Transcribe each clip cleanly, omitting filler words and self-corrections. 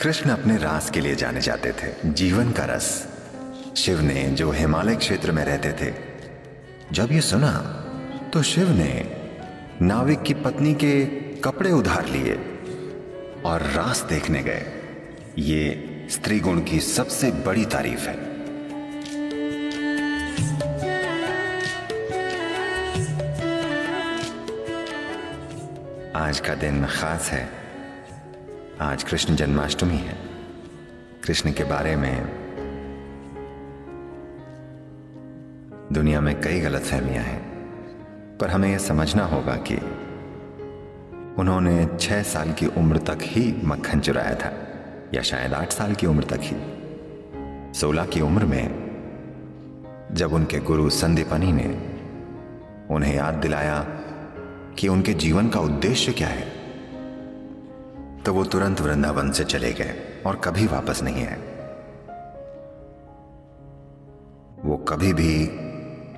कृष्ण अपने रास के लिए जाने जाते थे, जीवन का रस। शिव ने, जो हिमालय क्षेत्र में रहते थे, जब ये सुना तो शिव ने नाविक की पत्नी के कपड़े उधार लिए और रास देखने गए। ये स्त्री गुण की सबसे बड़ी तारीफ है। आज का दिन खास है। आज कृष्ण जन्माष्टमी है। कृष्ण के बारे में दुनिया में कई गलतफहमियां हैं, पर हमें यह समझना होगा कि उन्होंने 6 साल की उम्र तक ही मक्खन चुराया था, या शायद 8 साल की उम्र तक ही। 16 की उम्र में जब उनके गुरु संदीपनी ने उन्हें याद दिलाया कि उनके जीवन का उद्देश्य क्या है, तो वो तुरंत वृंदावन से चले गए और कभी वापस नहीं आए। वो कभी भी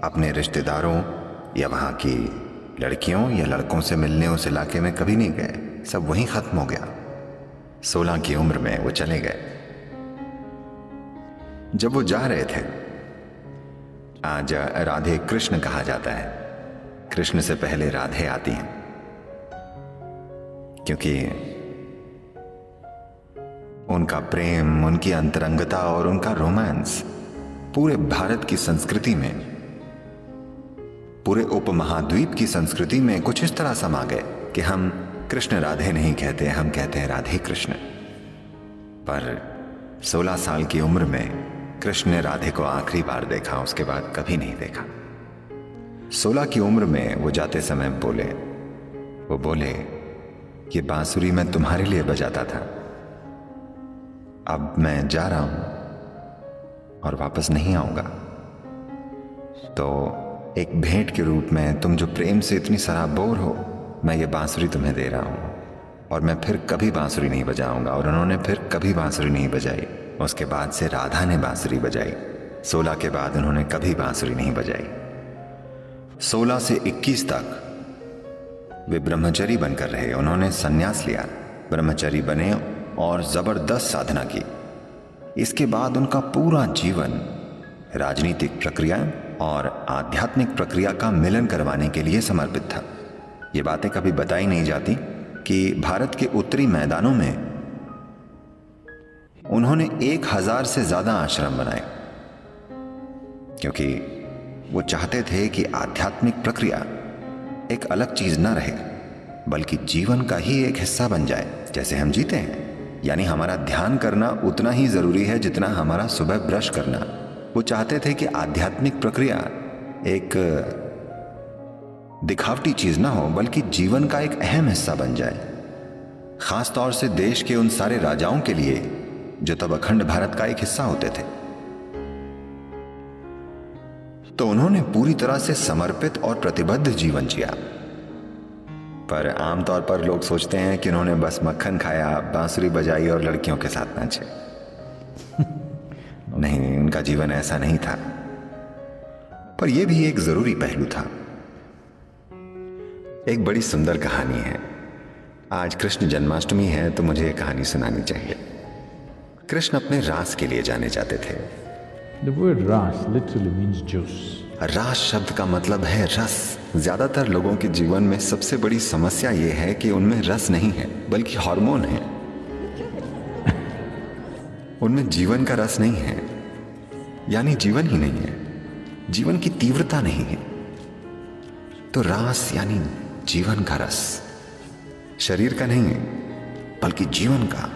अपने रिश्तेदारों या वहां की लड़कियों या लड़कों से मिलने उस इलाके में कभी नहीं गए। सब वहीं खत्म हो गया। 16 की उम्र में वो चले गए। जब वो जा रहे थे, आज राधे कृष्ण कहा जाता है। कृष्ण से पहले राधे आती हैं, क्योंकि उनका प्रेम, उनकी अंतरंगता और उनका रोमांस पूरे भारत की संस्कृति में, पूरे उपमहाद्वीप की संस्कृति में कुछ इस तरह समा गए कि हम कृष्ण राधे नहीं कहते, हम कहते हैं राधे कृष्ण। पर 16 साल की उम्र में कृष्ण ने राधे को आखिरी बार देखा, उसके बाद कभी नहीं देखा। 16 की उम्र में वो जाते समय वो बोले ये बांसुरी मैं तुम्हारे लिए बजाता था, अब मैं जा रहा हूं और वापस नहीं आऊंगा, तो एक भेंट के रूप में तुम जो प्रेम से इतनी सराबोर हो, मैं ये बांसुरी तुम्हें दे रहा हूं और मैं फिर कभी बांसुरी नहीं बजाऊंगा। और उन्होंने फिर कभी बांसुरी नहीं बजाई। उसके बाद से राधा ने बांसुरी बजाई। 16 के बाद उन्होंने कभी बांसुरी नहीं बजाई। 16 से 21 तक वे ब्रह्मचारी बनकर रहे। उन्होंने संन्यास लिया, ब्रह्मचारी बने और जबरदस्त साधना की। इसके बाद उनका पूरा जीवन राजनीतिक प्रक्रिया और आध्यात्मिक प्रक्रिया का मिलन करवाने के लिए समर्पित था। ये बातें कभी बताई नहीं जाती कि भारत के उत्तरी मैदानों में उन्होंने 1000 से ज्यादा आश्रम बनाए, क्योंकि वो चाहते थे कि आध्यात्मिक प्रक्रिया एक अलग चीज न रहे, बल्कि जीवन का ही एक हिस्सा बन जाए, जैसे हम जीते हैं। यानी हमारा ध्यान करना उतना ही जरूरी है जितना हमारा सुबह ब्रश करना। वो चाहते थे कि आध्यात्मिक प्रक्रिया एक दिखावटी चीज ना हो, बल्कि जीवन का एक अहम हिस्सा बन जाए। खास तौर से देश के उन सारे राजाओं के लिए जो तब अखंड भारत का एक हिस्सा होते थे। तो उन्होंने पूरी तरह से समर्पित और प्रतिबद्ध जीवन जिया। पर आमतौर पर लोग सोचते हैं कि उन्होंने बस मक्खन खाया, बांसुरी बजाई और लड़कियों के साथ नाचे। नहीं, उनका जीवन ऐसा नहीं था। पर यह भी एक जरूरी पहलू था। एक बड़ी सुंदर कहानी है। आज कृष्ण जन्माष्टमी है, तो मुझे एक कहानी सुनानी चाहिए। कृष्ण अपने रास के लिए जाने जाते थे। The word ras literally means juice. रास शब्द का मतलब है रस। ज्यादातर लोगों के जीवन में सबसे बड़ी समस्या यह है कि उनमें रस नहीं है, बल्कि हार्मोन है। उनमें जीवन का रस नहीं है, यानी जीवन ही नहीं है, जीवन की तीव्रता नहीं है। तो रास यानी जीवन का रस, शरीर का नहीं है, बल्कि जीवन का।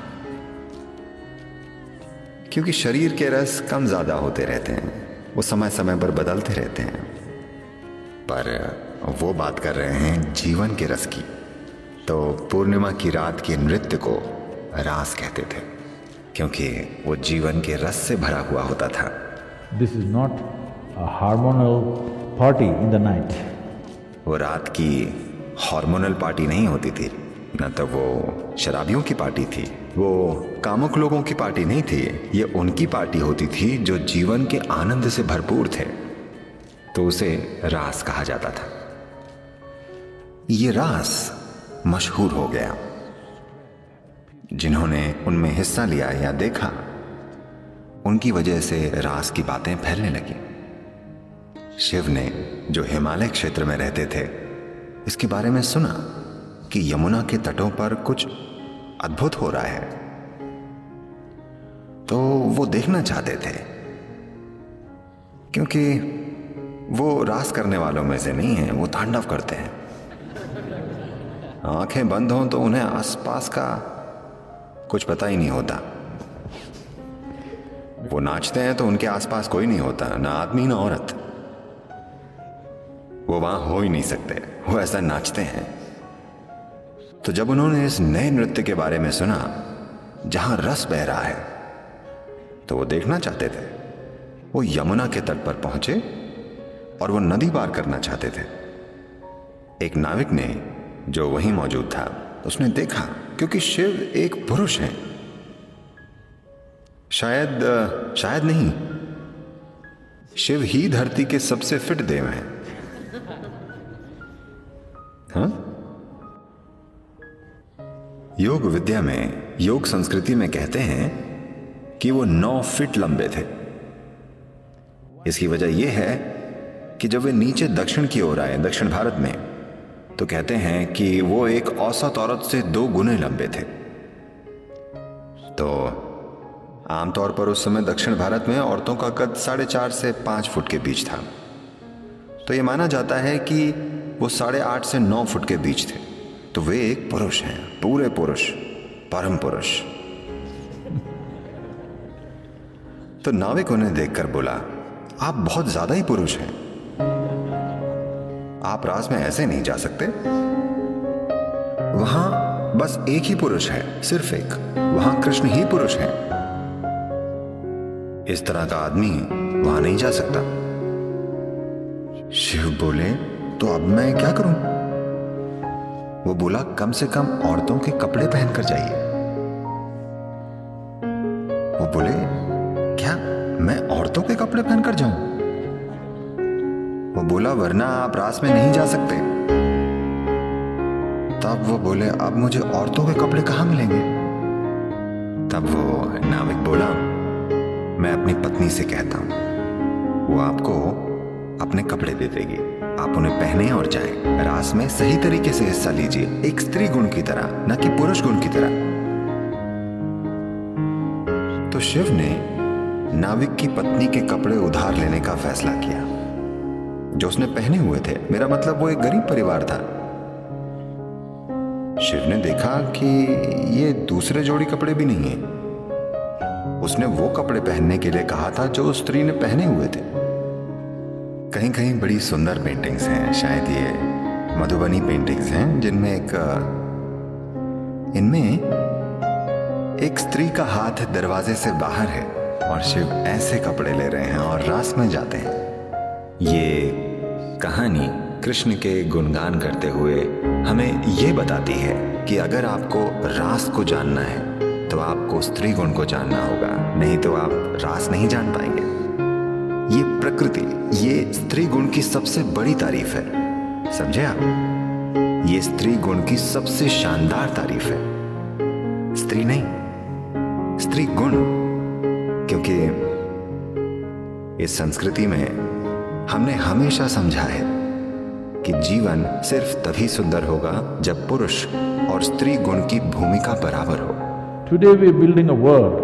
क्योंकि शरीर के रस कम ज्यादा होते रहते हैं, वो समय समय पर बदलते रहते हैं। पर वो बात कर रहे हैं जीवन के रस की। तो पूर्णिमा की रात के नृत्य को रास कहते थे, क्योंकि वो जीवन के रस से भरा हुआ होता था। This is not a hormonal party in the night. वो रात की हार्मोनल पार्टी नहीं होती थी, न तो वो शराबियों की पार्टी थी, वो कामुक लोगों की पार्टी नहीं थी। ये उनकी पार्टी होती थी जो जीवन के आनंद से भरपूर थे। तो उसे रास कहा जाता था। ये रास मशहूर हो गया। जिन्होंने उनमें हिस्सा लिया या देखा, उनकी वजह से रास की बातें फैलने लगी। शिव ने, जो हिमालय क्षेत्र में रहते थे, इसके बारे में सुना कि यमुना के तटों पर कुछ अद्भुत हो रहा है, तो वो देखना चाहते थे। क्योंकि वो रास करने वालों में से नहीं है, वो तांडव करते हैं। आंखें बंद हों तो उन्हें आसपास का कुछ पता ही नहीं होता। वो नाचते हैं तो उनके आसपास कोई नहीं होता, ना आदमी ना औरत। वो वहां हो ही नहीं सकते, वो ऐसा नाचते हैं। तो जब उन्होंने इस नए नृत्य के बारे में सुना जहां रस बह रहा है, तो वो देखना चाहते थे। वो यमुना के तट पर पहुंचे और वो नदी पार करना चाहते थे। एक नाविक ने, जो वहीं मौजूद था, उसने देखा, क्योंकि शिव एक पुरुष हैं। शायद नहीं, शिव ही धरती के सबसे फिट देव हैं। हाँ? योग विद्या में, योग संस्कृति में कहते हैं कि वो 9 फीट लंबे थे। इसकी वजह यह है कि जब वे नीचे दक्षिण की ओर आए, दक्षिण भारत में, तो कहते हैं कि वो एक औसत औरत से 2 गुने लंबे थे। तो आमतौर पर उस समय दक्षिण भारत में औरतों का कद 4.5 से 5 फुट के बीच था। तो यह माना जाता है कि वो 8.5 से 9 फुट के बीच थे। तो वे एक पुरुष हैं, पूरे पुरुष, परम पुरुष। तो नाविक उन्हें देखकर बोला, आप बहुत ज्यादा ही पुरुष हैं, आप रास में ऐसे नहीं जा सकते। वहां बस एक ही पुरुष है, सिर्फ एक। वहां कृष्ण ही पुरुष हैं। इस तरह का आदमी वहां नहीं जा सकता। शिव बोले, तो अब मैं क्या करूं? वो बोला, कम से कम औरतों के कपड़े पहनकर जाइए। वो बोले, क्या मैं औरतों के कपड़े पहनकर जाऊं? वो बोला, वरना आप रास में नहीं जा सकते। तब वो बोले, अब मुझे औरतों के कपड़े कहां मिलेंगे? तब वो नाविक बोला, मैं अपनी पत्नी से कहता हूं, वो आपको अपने कपड़े दे देगी, आप उन्हें पहने और जाएं। रास में सही तरीके से हिस्सा लीजिए, एक स्त्री गुण की तरह, न कि पुरुष गुण की तरह। तो शिव ने नाविक की पत्नी के कपड़े उधार लेने का फैसला किया, जो उसने पहने हुए थे। मेरा मतलब, वो एक गरीब परिवार था। शिव ने देखा कि ये दूसरे जोड़ी कपड़े भी नहीं है। उसने वो कपड़े पहनने के लिए कहा था जो उस स्त्री ने पहने हुए थे। कहीं कहीं बड़ी सुंदर पेंटिंग्स हैं, शायद ये मधुबनी पेंटिंग्स हैं, जिनमें इनमें एक स्त्री का हाथ दरवाजे से बाहर है और शिव ऐसे कपड़े ले रहे हैं और रास में जाते हैं। ये कहानी कृष्ण के गुणगान करते हुए हमें ये बताती है कि अगर आपको रास को जानना है तो आपको स्त्री गुण को जानना होगा, नहीं तो आप रास नहीं जान पाएंगे। ये प्रकृति, ये स्त्री गुण की सबसे बड़ी तारीफ है, समझे आप? ये स्त्री गुण की सबसे शानदार तारीफ है, स्त्री नहीं, स्त्री गुण। क्योंकि इस संस्कृति में हमने हमेशा समझा है कि जीवन सिर्फ तभी सुंदर होगा जब पुरुष और स्त्री गुण की भूमिका बराबर हो। Today we are building a world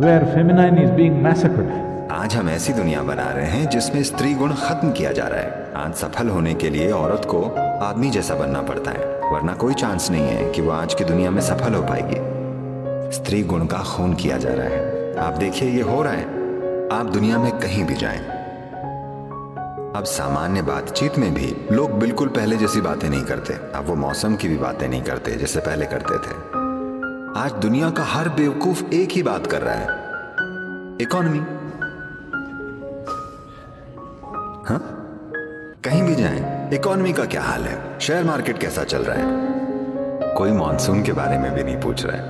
where feminine is being massacred. आज हम ऐसी दुनिया बना रहे हैं जिसमें स्त्री गुण खत्म किया जा रहा है। आज सफल होने के लिए औरत को आदमी जैसा बनना पड़ता है, वरना कोई चांस नहीं है कि वो आज की दुनिया में सफल हो पाएगी। स्त्री गुण का खून किया जा रहा है। आप देखिए, ये हो रहा है। आप दुनिया में कहीं भी जाएं, अब सामान्य बातचीत में भी लोग बिल्कुल पहले जैसी बातें नहीं करते। अब वो मौसम की भी बातें नहीं करते जैसे पहले करते थे। आज दुनिया का हर बेवकूफ एक ही बात कर रहा है, इकोनॉमी। हाँ, कहीं भी जाएं, इकोनॉमी का क्या हाल है, शेयर मार्केट कैसा चल रहा है। कोई मॉनसून के बारे में भी नहीं पूछ रहा है।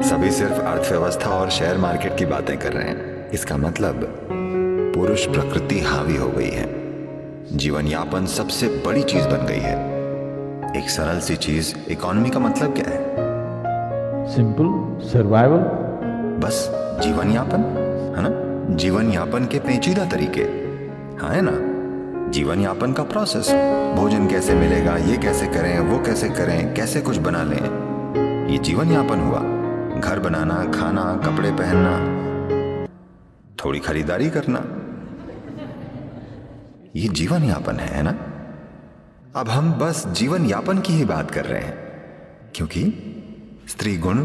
सभी सिर्फ अर्थव्यवस्था और शेयर मार्केट की बातें कर रहे हैं। इसका मतलब पुरुष प्रकृति हावी हो गई है। जीवन यापन सबसे बड़ी चीज बन गई है। एक सरल सी चीज, इकोनॉमी का मतलब क्या है? Simple survival. बस जीवन यापन, है ना? जीवन यापन के पेचीदा तरीके, हाँ है ना? जीवन यापन का प्रोसेस, भोजन कैसे मिलेगा, ये कैसे करें, वो कैसे करें, कैसे कुछ बना लें, ये जीवन यापन हुआ। घर बनाना, खाना, कपड़े पहनना, थोड़ी खरीदारी करना, ये जीवन यापन है ना? अब हम बस जीवन यापन की ही बात कर रहे हैं, क्योंकि स्त्री गुण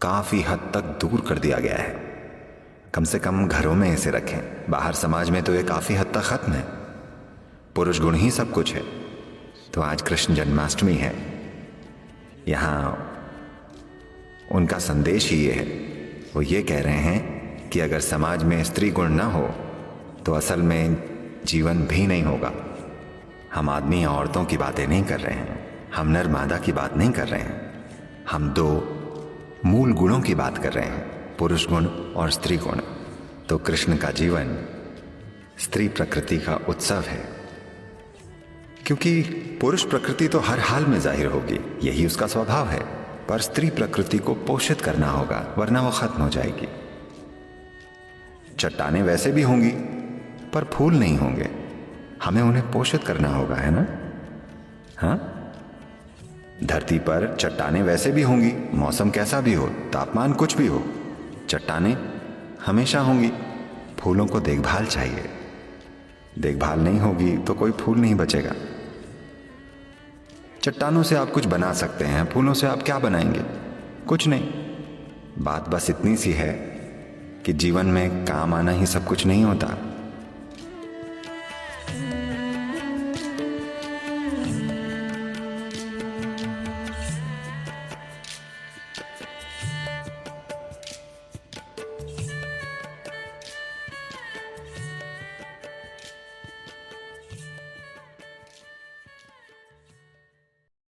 काफी हद तक दूर कर दिया गया है। कम से कम घरों में इसे रखें, बाहर समाज में तो ये काफी हद तक खत्म है। पुरुष गुण ही सब कुछ है। तो आज कृष्ण जन्माष्टमी है, यहां उनका संदेश ही ये है। वो ये कह रहे हैं कि अगर समाज में स्त्री गुण ना हो तो असल में जीवन भी नहीं होगा। हम आदमी औरतों की बातें नहीं कर रहे हैं, हम नर मादा की बात नहीं कर रहे हैं, हम दो मूल गुणों की बात कर रहे हैं, पुरुष गुण और स्त्री गुण। तो कृष्ण का जीवन स्त्री प्रकृति का उत्सव है, क्योंकि पुरुष प्रकृति तो हर हाल में जाहिर होगी, यही उसका स्वभाव है। पर स्त्री प्रकृति को पोषित करना होगा, वरना वो खत्म हो जाएगी। चट्टानें वैसे भी होंगी पर फूल नहीं होंगे, हमें उन्हें पोषित करना होगा, है ना? हाँ, धरती पर चट्टानें वैसे भी होंगी, मौसम कैसा भी हो, तापमान कुछ भी हो, चट्टानें हमेशा होंगी। फूलों को देखभाल चाहिए, देखभाल नहीं होगी तो कोई फूल नहीं बचेगा। चट्टानों से आप कुछ बना सकते हैं, फूलों से आप क्या बनाएंगे? कुछ नहीं। बात बस इतनी सी है कि जीवन में काम आना ही सब कुछ नहीं होता।